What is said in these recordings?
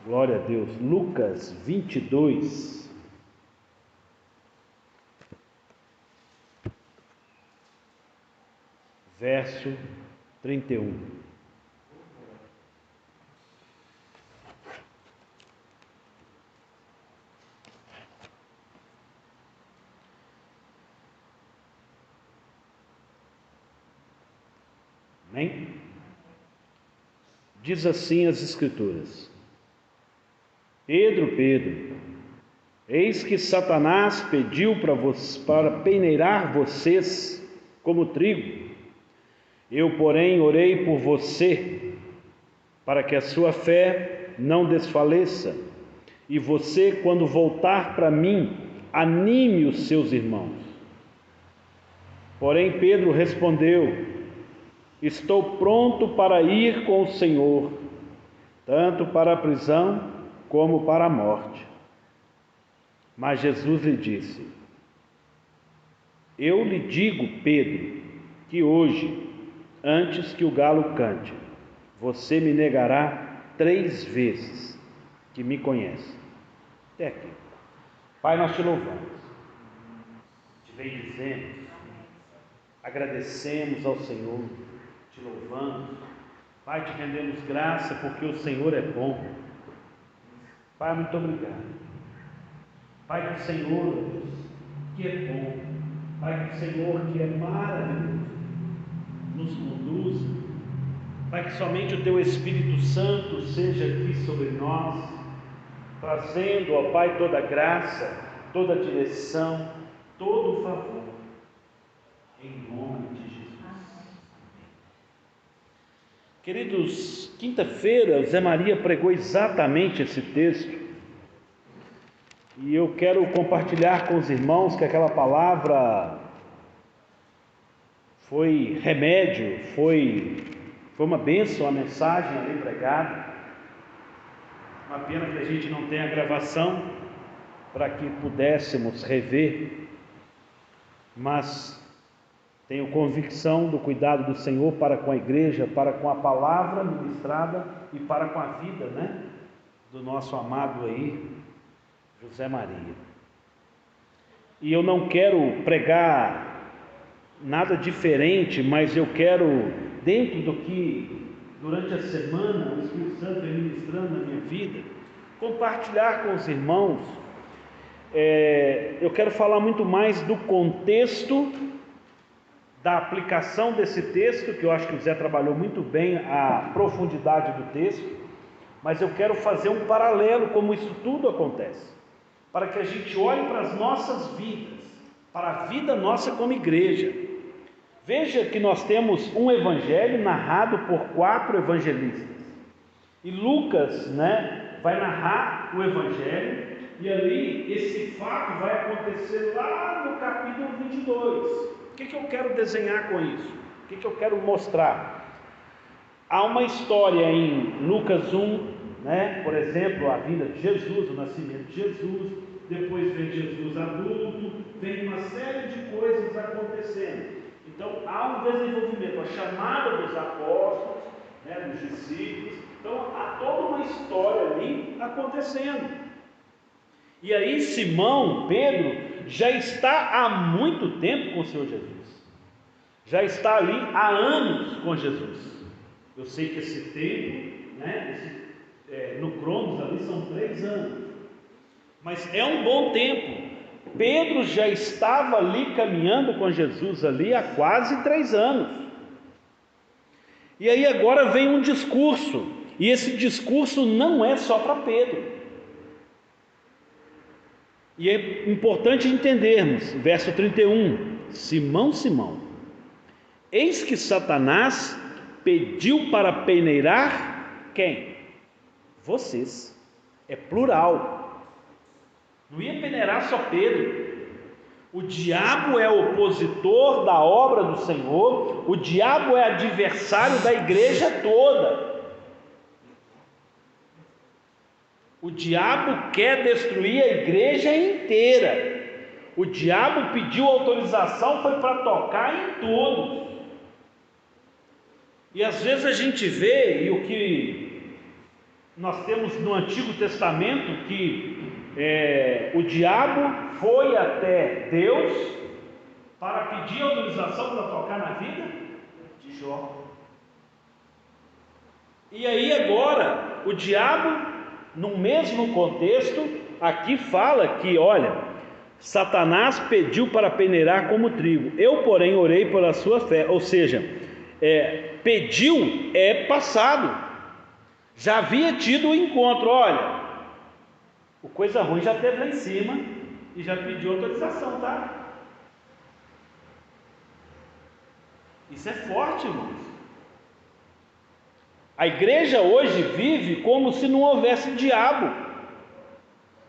Glória a Deus. Lucas 22. Verso 31. Amém? Diz assim as Escrituras: Pedro, eis que Satanás pediu para peneirar vocês como trigo. Eu, porém, orei por você, para que a sua fé não desfaleça, e você, quando voltar para mim, anime os seus irmãos. Porém, Pedro respondeu: estou pronto para ir com o Senhor, tanto para a prisão como para a morte. Mas Jesus lhe disse: eu lhe digo, Pedro, que hoje, antes que o galo cante, você me negará 3 vezes que me conhece. Até aqui. Pai, nós te louvamos, te bendizemos, agradecemos ao Senhor, te louvamos. Pai, te rendemos graça porque o Senhor é bom. Pai, muito obrigado. Pai, que o Senhor, Deus, que é bom. Pai, que o Senhor, que é maravilhoso, nos conduza. Pai, que somente o Teu Espírito Santo seja aqui sobre nós, trazendo, ó Pai, toda a graça, toda a direção, todo o favor. Em nome de Jesus. Queridos, quinta-feira, o Zé Maria pregou exatamente esse texto. E eu quero compartilhar com os irmãos que aquela palavra foi remédio, foi uma bênção, a mensagem ali pregada. Uma pena que a gente não tenha gravação para que pudéssemos rever, mas tenho convicção do cuidado do Senhor para com a igreja, para com a palavra ministrada e para com a vida, do nosso amado aí, José Maria. E eu não quero pregar nada diferente, mas eu quero, dentro do que durante a semana o Espírito Santo vem ministrando na minha vida, compartilhar com os irmãos. Eu quero falar muito mais do contexto da aplicação desse texto, que eu acho que o Zé trabalhou muito bem a profundidade do texto, mas eu quero fazer um paralelo como isso tudo acontece, para que a gente olhe para as nossas vidas, para a vida nossa como igreja. Veja que nós temos um evangelho narrado por 4 evangelistas, e Lucas, vai narrar o evangelho, e ali esse fato vai acontecer lá no capítulo 22. O que eu quero desenhar com isso? O que eu quero mostrar? Há uma história em Lucas 1, por exemplo, a vinda de Jesus, o nascimento de Jesus, depois vem Jesus adulto, vem uma série de coisas acontecendo. Então há um desenvolvimento, a chamada dos apóstolos, dos discípulos. Então há toda uma história ali acontecendo. E aí Simão, Pedro, já está há muito tempo com o Senhor Jesus, já está ali há anos com Jesus. Eu sei que esse tempo, no Cronos ali são 3 anos, mas é um bom tempo. Pedro já estava ali caminhando com Jesus ali há quase 3 anos. E aí agora vem um discurso, e esse discurso não é só para Pedro. E é importante entendermos, verso 31, Simão, Simão, eis que Satanás pediu para peneirar quem? Vocês. É plural. Não ia peneirar só Pedro. O diabo é opositor da obra do Senhor, o diabo é adversário da igreja toda. O diabo quer destruir a igreja inteira. O diabo pediu autorização, foi para tocar em todos. E às vezes a gente vê, e o que nós temos no Antigo Testamento que o diabo foi até Deus para pedir autorização para tocar na vida de Jó. E aí agora, o diabo, no mesmo contexto, aqui fala que, olha, Satanás pediu para peneirar como trigo, eu, porém, orei pela sua fé. Ou seja, pediu é passado, já havia tido o encontro, olha, o coisa ruim já teve lá em cima e já pediu autorização, tá? Isso é forte, irmãos. A igreja hoje vive como se não houvesse diabo,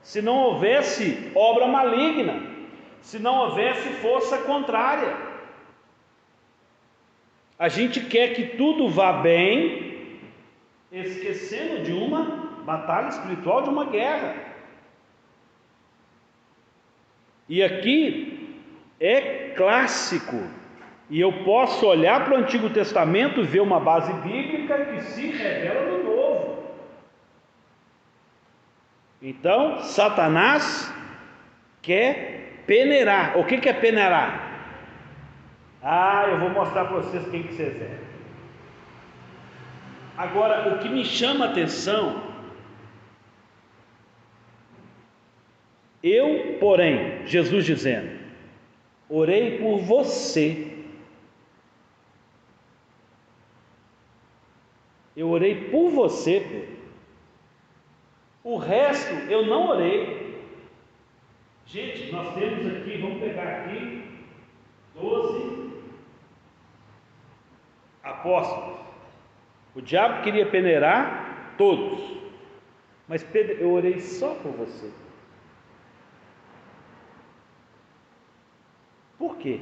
se não houvesse obra maligna, se não houvesse força contrária. A gente quer que tudo vá bem, esquecendo de uma batalha espiritual, de uma guerra. E aqui é clássico, e eu posso olhar para o Antigo Testamento e ver uma base bíblica que se revela no Novo. Então, Satanás quer peneirar. O que é peneirar? Eu vou mostrar para vocês quem que vocês é. Agora, o que me chama a atenção, eu, porém, Jesus dizendo, orei por você. Eu orei por você, Pedro. O resto eu não orei. Gente, nós temos aqui, vamos pegar aqui, 12 apóstolos. O diabo queria peneirar todos. Mas Pedro, eu orei só por você. Por quê?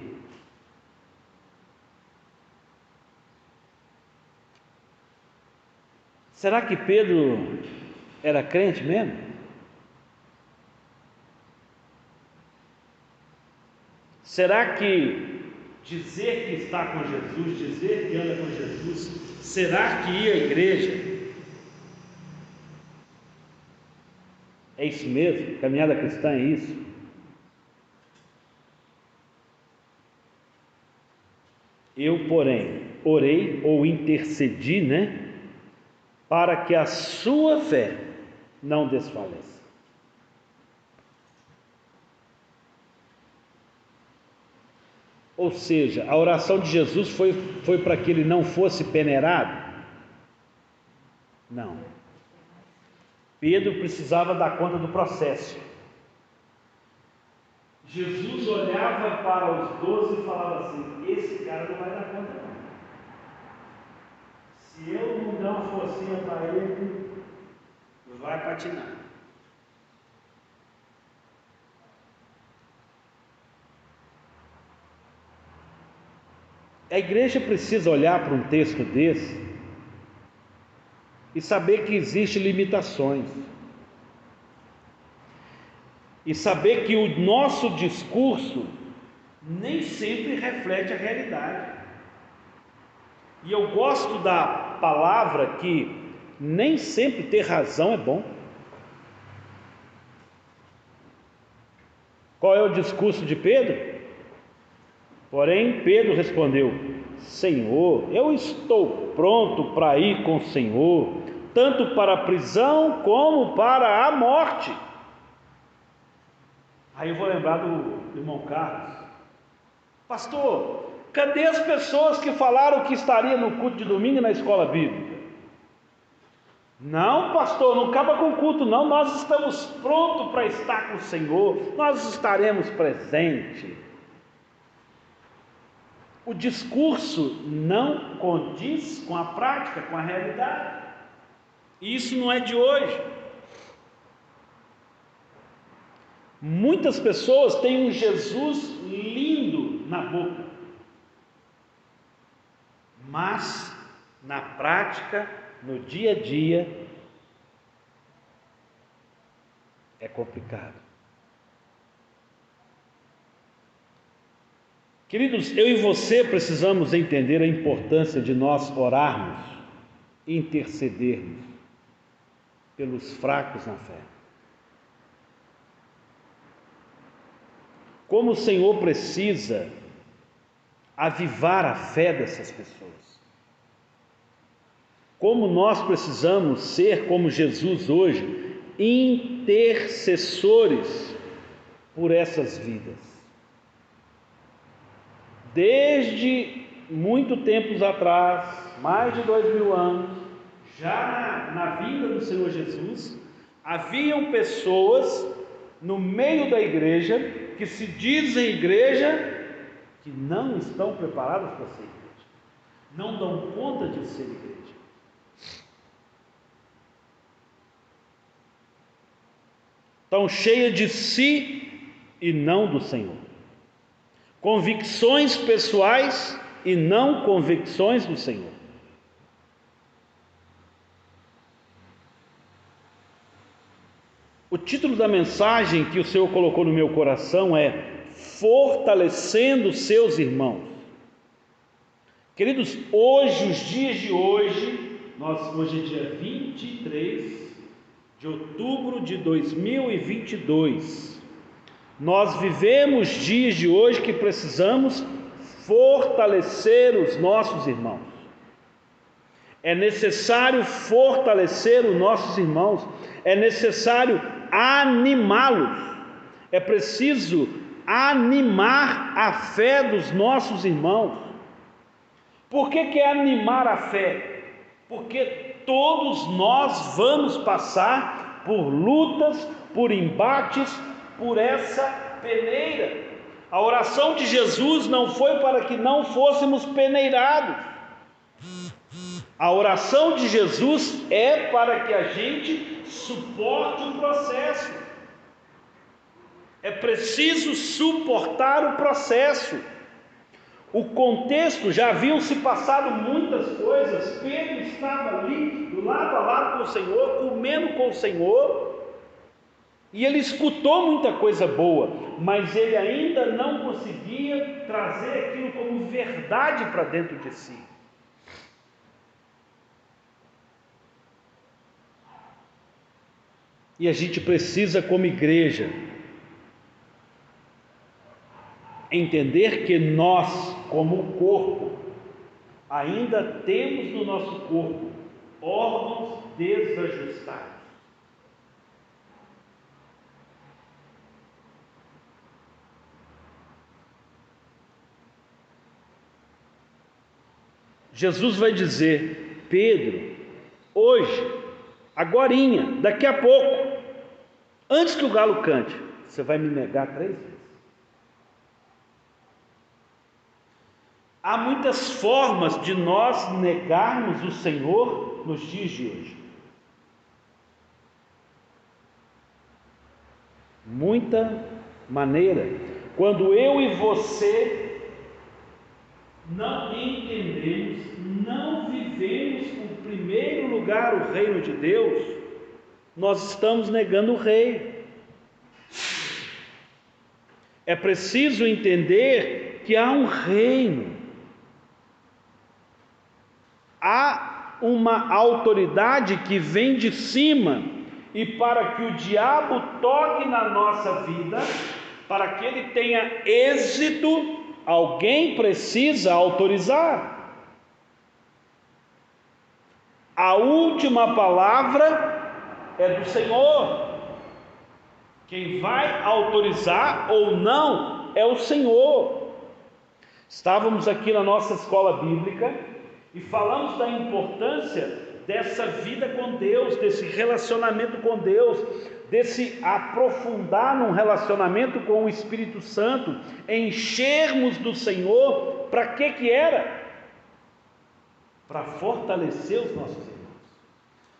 Será que Pedro era crente mesmo? Será que dizer que está com Jesus, dizer que anda com Jesus, será que ir à igreja é isso mesmo? Caminhada cristã é isso? Eu, porém, orei ou intercedi, para que a sua fé não desfaleça. Ou seja, a oração de Jesus foi para que ele não fosse peneirado? Não. Pedro precisava dar conta do processo. Jesus olhava para os 12 e falava assim: esse cara não vai dar conta não. Se eu não der uma forcinha para ele, vai patinar. A igreja precisa olhar para um texto desse e saber que existem limitações. E saber que o nosso discurso nem sempre reflete a realidade. E eu gosto da palavra que nem sempre ter razão é bom. Qual é o discurso de Pedro? Porém, Pedro respondeu: Senhor, eu estou pronto para ir com o Senhor, tanto para a prisão como para a morte. Aí eu vou lembrar do irmão Carlos. Pastor, cadê as pessoas que falaram que estaria no culto de domingo e na escola bíblica? Não, pastor, não acaba com o culto não, nós estamos prontos para estar com o Senhor, nós estaremos presentes. O discurso não condiz com a prática, com a realidade. E isso não é de hoje. Muitas pessoas têm um Jesus lindo na boca, mas na prática, no dia a dia, é complicado. Queridos, eu e você precisamos entender a importância de nós orarmos, intercedermos. pelos fracos na fé. Como o Senhor precisa avivar a fé dessas pessoas. Como nós precisamos ser, como Jesus hoje, intercessores por essas vidas. Desde muito tempos atrás, mais de 2000 anos, já na vinda do Senhor Jesus, haviam pessoas no meio da igreja, que se dizem igreja, que não estão preparadas para ser igreja, não dão conta de ser igreja. Estão cheias de si e não do Senhor, convicções pessoais e não convicções do Senhor. O título da mensagem que o Senhor colocou no meu coração é Fortalecendo seus irmãos. Queridos, hoje, os dias de hoje, hoje é dia 23 de outubro de 2022, nós vivemos dias de hoje que precisamos fortalecer os nossos irmãos. É necessário fortalecer os nossos irmãos, é necessário animá-los, é preciso animar a fé dos nossos irmãos. Por que é animar a fé? Porque todos nós vamos passar por lutas, por embates, por essa peneira. A oração de Jesus não foi para que não fôssemos peneirados. A oração de Jesus é para que a gente suporte o processo. É preciso suportar o processo. O contexto, já haviam se passado muitas coisas. Pedro estava ali, do lado a lado com o Senhor, comendo com o Senhor, e ele escutou muita coisa boa, mas ele ainda não conseguia trazer aquilo como verdade para dentro de si. E a gente precisa, como igreja, entender que nós, como corpo, ainda temos no nosso corpo órgãos desajustados. Jesus vai dizer: Pedro, hoje, agorinha, daqui a pouco, antes que o galo cante, você vai me negar 3 vezes. Há muitas formas de nós negarmos o Senhor nos dias de hoje. Muita maneira. Quando eu e você não entendemos, não vivemos em primeiro lugar o reino de Deus, nós estamos negando o rei. É preciso entender que há um reino. Há uma autoridade que vem de cima, e para que o diabo toque na nossa vida, para que ele tenha êxito, alguém precisa autorizar. A última palavra é do Senhor. Quem vai autorizar ou não é o Senhor. Estávamos aqui na nossa escola bíblica e falamos da importância dessa vida com Deus, desse relacionamento com Deus, desse aprofundar num relacionamento com o Espírito Santo, enchermos do Senhor. Para que era? Para fortalecer os nossos irmãos,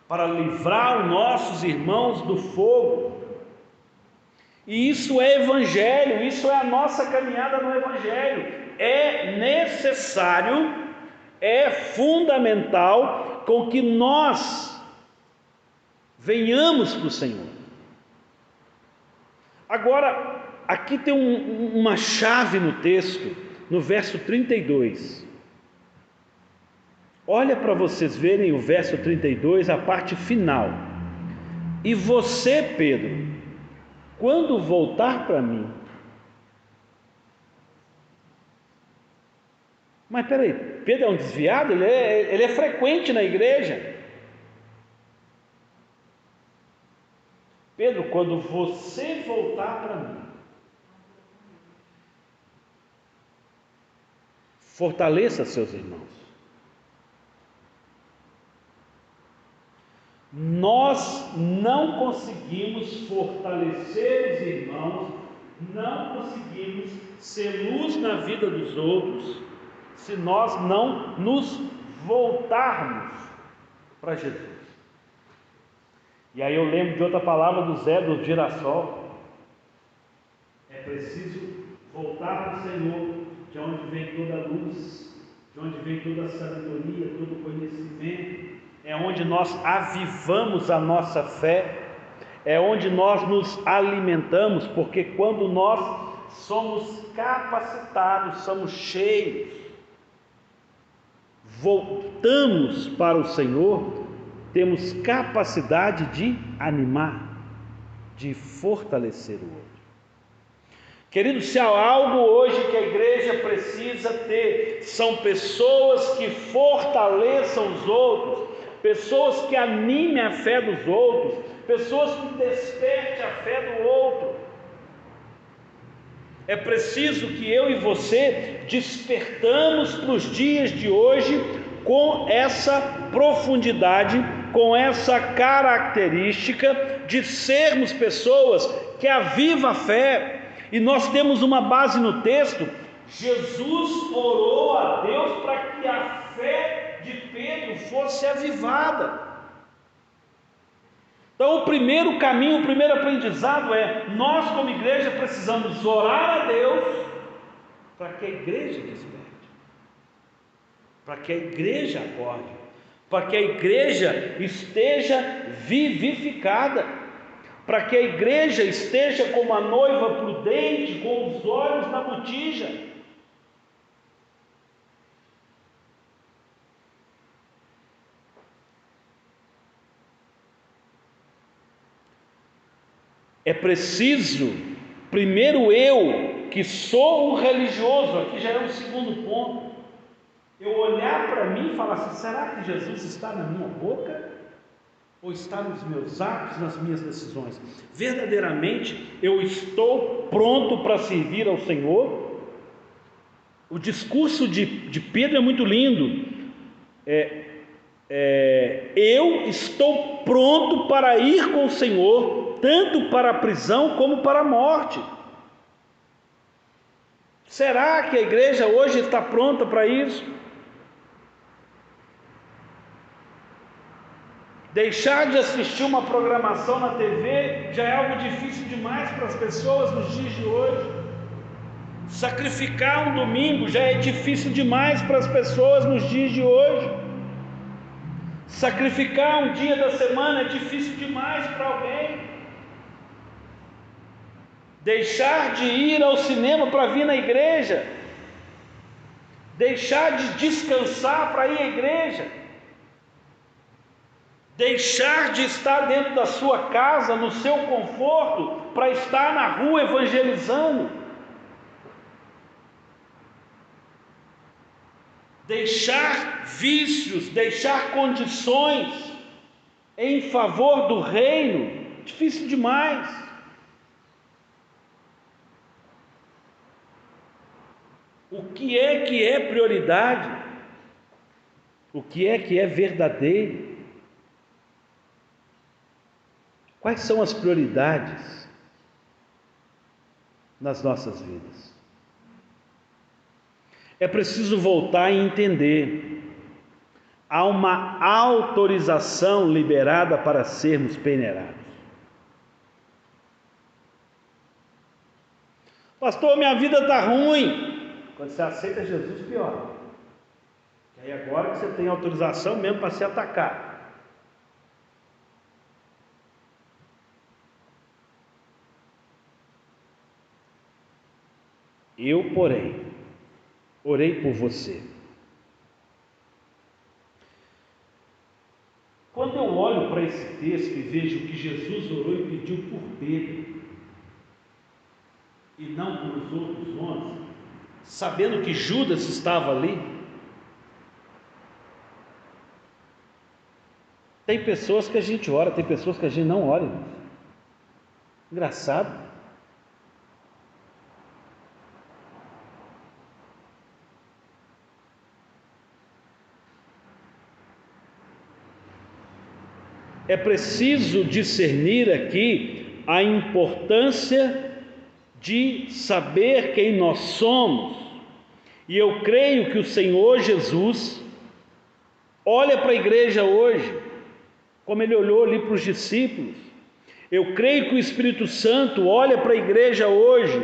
para livrar os nossos irmãos do fogo. E isso é evangelho, isso é a nossa caminhada no evangelho. É necessário, é fundamental com que nós venhamos para o Senhor. Agora, aqui tem uma chave no texto, no verso 32. Olha para vocês verem o verso 32, a parte final. E você, Pedro, quando voltar para mim. Mas peraí, Pedro é um desviado? Ele é frequente na igreja. Pedro, quando você voltar para mim, fortaleça seus irmãos. Nós não conseguimos fortalecer os irmãos, não conseguimos ser luz na vida dos outros, se nós não nos voltarmos para Jesus. E aí eu lembro de outra palavra do Zé do Girassol: é preciso voltar para o Senhor, de onde vem toda a luz, de onde vem toda a sabedoria, todo o conhecimento. É onde nós avivamos a nossa fé, é onde nós nos alimentamos, porque quando nós somos capacitados, somos cheios, voltamos para o Senhor, temos capacidade de animar, de fortalecer o outro. Querido, se há algo hoje que a igreja precisa ter, são pessoas que fortaleçam os outros, pessoas que animem a fé dos outros, pessoas que despertem a fé do outro. É preciso que eu e você despertamos para os dias de hoje com essa profundidade, com essa característica de sermos pessoas que avivam a fé. E nós temos uma base no texto: Jesus orou a Deus para que a fé de Pedro fosse avivada. Então o primeiro caminho, o primeiro aprendizado é: nós como igreja precisamos orar a Deus para que a igreja desperte, para que a igreja acorde, para que a igreja esteja vivificada, para que a igreja esteja como a noiva prudente, com os olhos na botija. É preciso, primeiro eu, que sou um religioso, aqui já é o segundo ponto, eu olhar para mim e falar assim: será que Jesus está na minha boca? Ou está nos meus atos, nas minhas decisões? Verdadeiramente eu estou pronto para servir ao Senhor? O discurso de Pedro é muito lindo. Eu estou pronto para ir com o Senhor, tanto para a prisão como para a morte. Será que a igreja hoje está pronta para isso? Deixar de assistir uma programação na TV já é algo difícil demais para as pessoas nos dias de hoje. Sacrificar um domingo já é difícil demais para as pessoas nos dias de hoje. Sacrificar um dia da semana é difícil demais para alguém. Deixar de ir ao cinema para vir na igreja, deixar de descansar para ir à igreja, deixar de estar dentro da sua casa, no seu conforto, para estar na rua evangelizando, deixar vícios, deixar condições em favor do reino, difícil demais. O que é prioridade? O que é verdadeiro? Quais são as prioridades nas nossas vidas? É preciso voltar e entender: há uma autorização liberada para sermos peneirados. Pastor, minha vida está ruim. Quando você aceita Jesus, pior. E aí agora que você tem autorização mesmo para se atacar. Eu, porém, orei por você. Quando eu olho para esse texto e vejo que Jesus orou e pediu por Pedro, e não por os outros 11, sabendo que Judas estava ali. Tem pessoas que a gente ora, tem pessoas que a gente não ora. Engraçado. É preciso discernir aqui a importância de saber quem nós somos. E eu creio que o Senhor Jesus olha para a igreja hoje, como Ele olhou ali para os discípulos. Eu creio que o Espírito Santo olha para a igreja hoje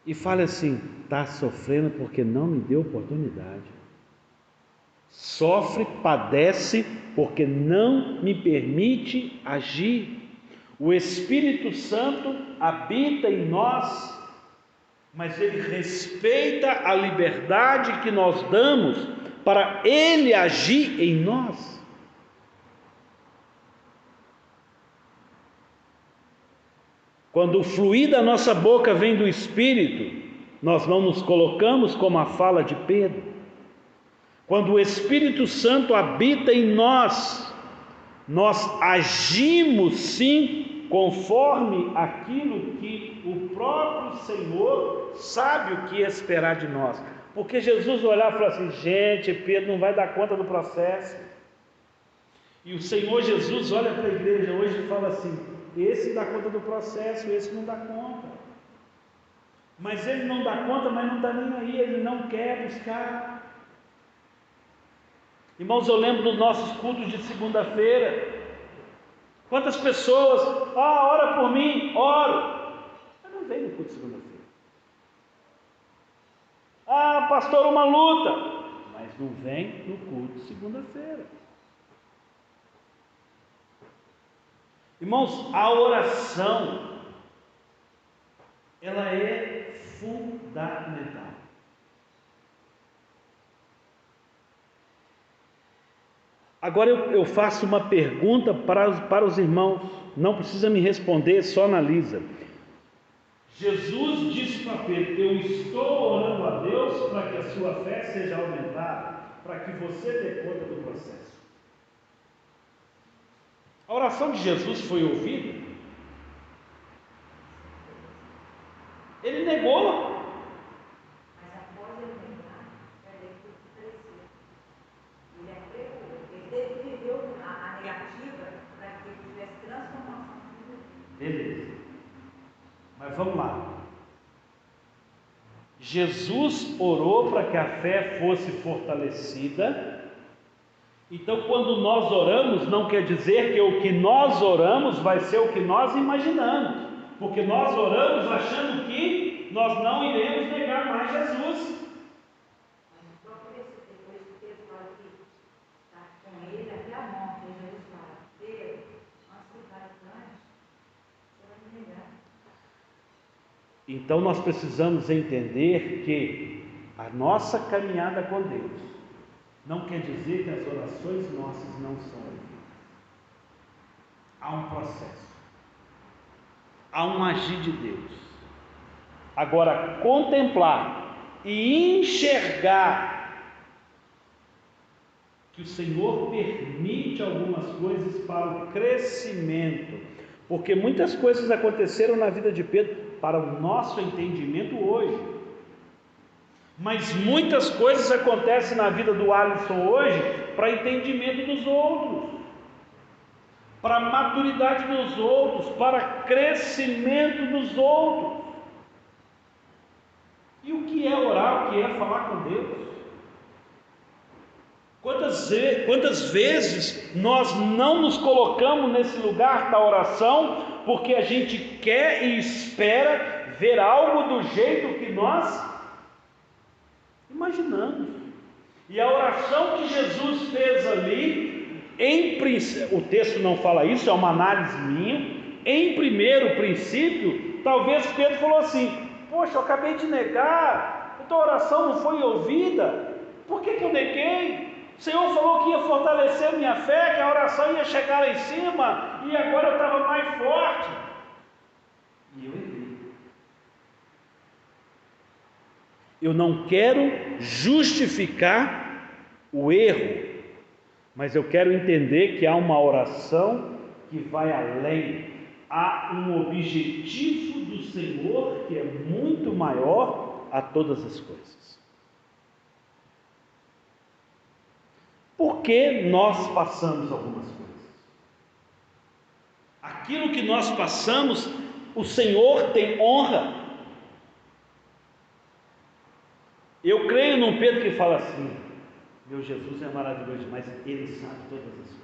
e fala assim: está sofrendo porque não me deu oportunidade. Sofre, padece, porque não me permite agir. O Espírito Santo habita em nós, mas Ele respeita a liberdade que nós damos para Ele agir em nós. Quando o fluir da nossa boca vem do Espírito, nós não nos colocamos como a fala de Pedro. Quando o Espírito Santo habita em nós, nós agimos sim conforme aquilo que o próprio Senhor sabe o que esperar de nós. Porque Jesus olhava e falava assim: gente, Pedro não vai dar conta do processo. E o Senhor Jesus olha para a igreja hoje e fala assim: esse dá conta do processo, esse não dá conta. Mas ele não dá conta, mas não está nem aí, ele não quer buscar. Irmãos, eu lembro dos nossos cultos de segunda-feira. Quantas pessoas, ora por mim, oro. Mas não vem no culto de segunda-feira. Pastor, uma luta. Mas não vem no culto de segunda-feira. Irmãos, a oração, ela é fundamental. Agora eu faço uma pergunta para os irmãos, não precisa me responder, só analisa. Jesus disse para Pedro: eu estou orando a Deus para que a sua fé seja aumentada, para que você dê conta do processo. A oração de Jesus foi ouvida? Ele negou. Beleza, mas vamos lá. Jesus orou para que a fé fosse fortalecida. Então, quando nós oramos, não quer dizer que o que nós oramos vai ser o que nós imaginamos, porque nós oramos achando que nós não iremos negar mais Jesus. Então nós precisamos entender que a nossa caminhada com Deus não quer dizer que as orações nossas não são ouvidas. Há um processo, há um agir de Deus. Agora, contemplar e enxergar que o Senhor permite algumas coisas para o crescimento, porque muitas coisas aconteceram na vida de Pedro para o nosso entendimento hoje, mas muitas coisas acontecem na vida do Alisson hoje para entendimento dos outros, para maturidade dos outros, para crescimento dos outros. E o que é orar? O que é falar com Deus? Quantas vezes nós não nos colocamos nesse lugar da oração porque a gente quer e espera ver algo do jeito que nós imaginamos. E a oração que Jesus fez ali, o texto não fala isso, é uma análise minha. Em primeiro princípio, talvez Pedro falou assim: poxa, eu acabei de negar, a tua oração não foi ouvida, por que eu neguei? O Senhor falou que ia fortalecer minha fé, que a oração ia chegar lá em cima, e agora eu estava mais forte. E eu errei. Eu não quero justificar o erro, mas eu quero entender que há uma oração que vai além. Há um objetivo do Senhor que é muito maior a todas as coisas. Por que nós passamos algumas coisas? Aquilo que nós passamos, o Senhor tem honra. Eu creio num Pedro que fala assim: meu Jesus é maravilhoso demais, Ele sabe todas as coisas.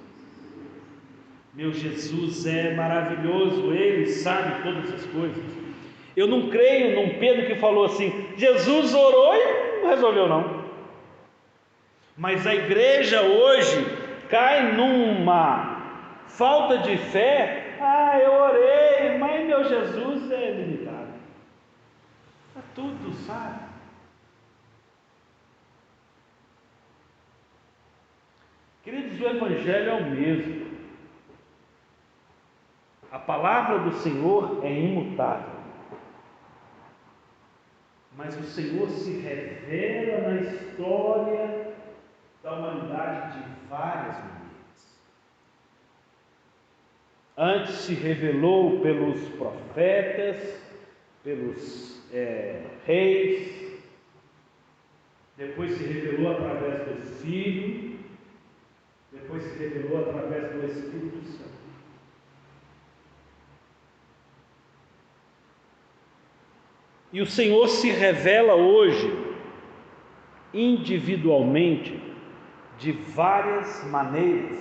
Meu Jesus é maravilhoso, Ele sabe todas as coisas. Eu não creio num Pedro que falou assim: Jesus orou e não resolveu não. Mas a igreja hoje cai numa falta de fé. Eu orei, mas meu Jesus é limitado. Tudo sabe. Queridos, o Evangelho é o mesmo. A palavra do Senhor é imutável. Mas o Senhor se revela na história da humanidade de várias maneiras. Antes se revelou pelos profetas, pelos reis, depois se revelou através do Filho, depois se revelou através do Espírito Santo. E o Senhor se revela hoje, individualmente, de várias maneiras,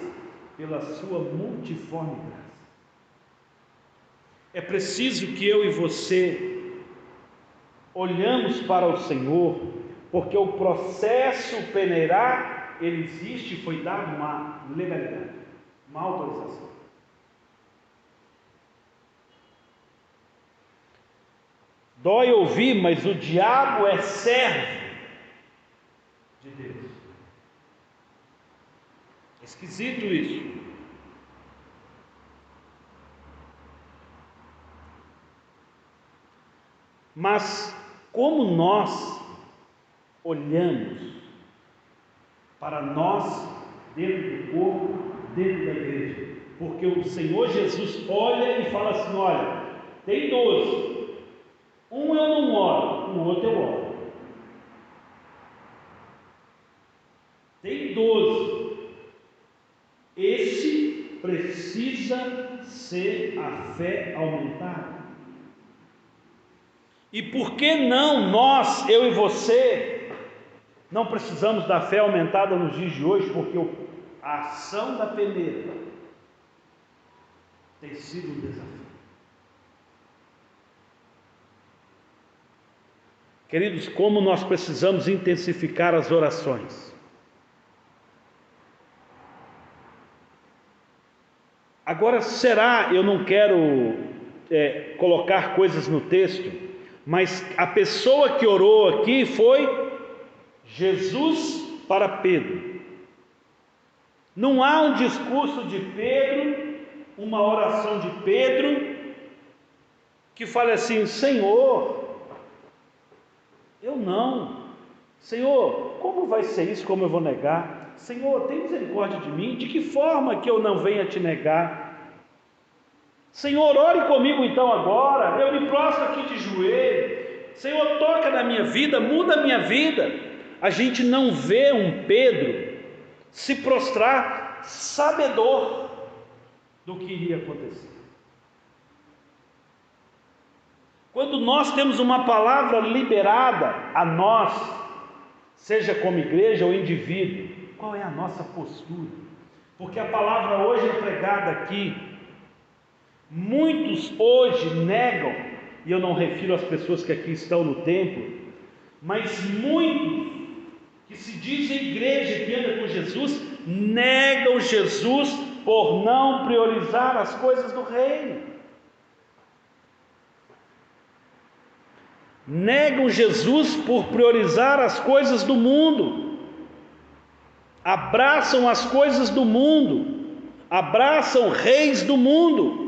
pela sua multiforme graça. É preciso que eu e você olhamos para o Senhor, porque o processo peneirar, ele existe e foi dado uma legalidade, uma autorização. Dói ouvir, mas o diabo é servo de Deus. É esquisito isso. Mas como nós olhamos para nós dentro do corpo, dentro da igreja? Porque o Senhor Jesus olha e fala assim: olha, tem 12, um eu não oro, o outro eu oro. Tem 12, esse precisa ser a fé aumentada. E por que não nós, eu e você, não precisamos da fé aumentada nos dias de hoje? Porque a ação da peneira tem sido um desafio. Queridos, como nós precisamos intensificar as orações. Agora, eu não quero colocar coisas no texto, mas a pessoa que orou aqui foi Jesus para Pedro. Não há um discurso de Pedro, uma oração de Pedro, que fale assim: Senhor, eu não. Senhor, como vai ser isso? Como eu vou negar? Senhor, tem misericórdia de mim. De que forma que eu não venha te negar? Senhor, ore comigo então agora. Eu me prostro aqui de joelho. Senhor, toca na minha vida, muda a minha vida. A gente não vê um Pedro se prostrar sabedor do que iria acontecer. Quando nós temos uma palavra liberada a nós, seja como igreja ou indivíduo, qual é a nossa postura? Porque a palavra hoje é pregada aqui, muitos hoje negam, e eu não refiro às pessoas que aqui estão no templo, mas muitos que se dizem igreja, que anda com Jesus, negam Jesus por não priorizar as coisas do reino. Negam Jesus por priorizar as coisas do mundo. abraçam as coisas do mundo, abraçam reis do mundo.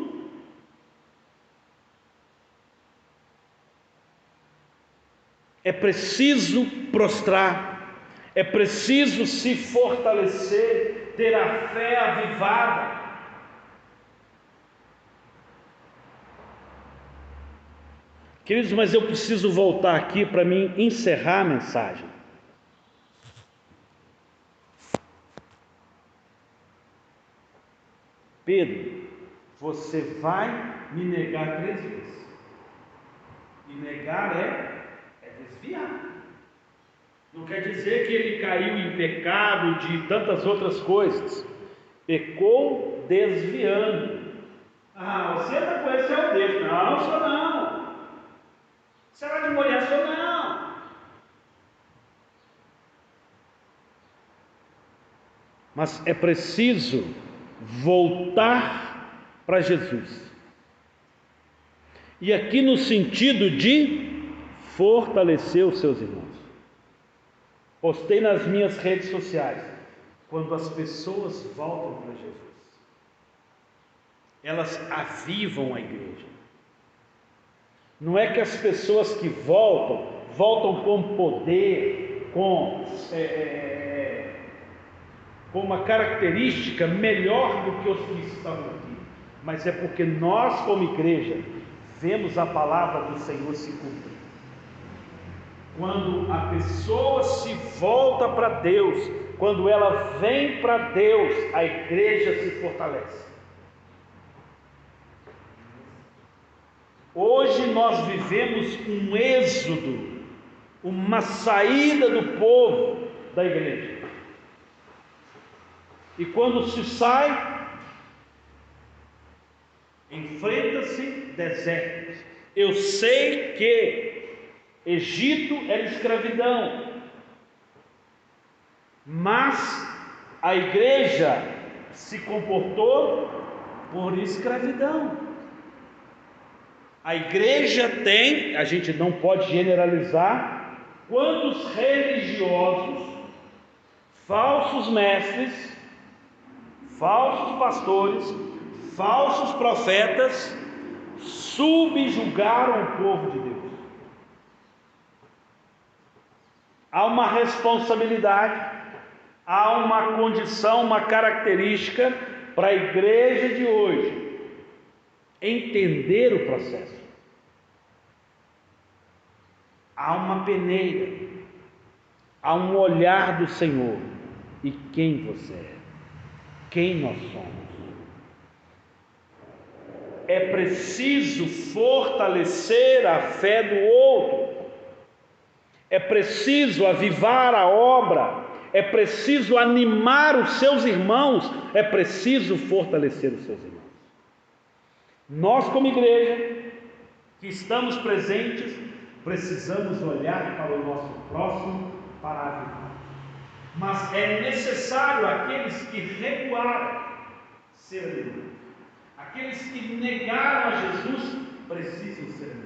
É preciso prostrar, é preciso se fortalecer, ter a fé avivada. Queridos, mas eu preciso voltar aqui para mim encerrar a mensagem. Pedro, você vai me negar 3 vezes. E negar é desviar. Não quer dizer que ele caiu em pecado de tantas outras coisas. Pecou desviando. Você não conheceu o Deus. Não, sou não. Será de mulher? Sou não. Mas é preciso voltar para Jesus. E aqui no sentido de fortalecer os seus irmãos. Postei nas minhas redes sociais, quando as pessoas voltam para Jesus, elas avivam a igreja. Não é que as pessoas que voltam com poder, com uma característica melhor do que os que estavam aqui, mas é porque nós, como igreja, vemos a palavra do Senhor se cumprir. Quando a pessoa se volta para Deus, quando ela vem para Deus, a igreja se fortalece. Hoje nós vivemos um êxodo, uma saída do povo da igreja. E quando se sai, enfrenta-se desertos. Eu sei que Egito era escravidão, mas a igreja se comportou por escravidão. A igreja tem, a gente não pode generalizar, quantos religiosos, falsos mestres, falsos pastores, falsos profetas subjugaram o povo de Deus. Há uma responsabilidade, há uma condição, uma característica para a igreja de hoje entender o processo. Há uma peneira, há um olhar do Senhor. E quem você é? Quem nós somos? É preciso fortalecer a fé do outro. É preciso avivar a obra, é preciso animar os seus irmãos, é preciso fortalecer os seus irmãos. Nós, como igreja, que estamos presentes, precisamos olhar para o nosso próximo para avivar. Mas é necessário aqueles que recuaram ser animados. Aqueles que negaram a Jesus precisam ser animados.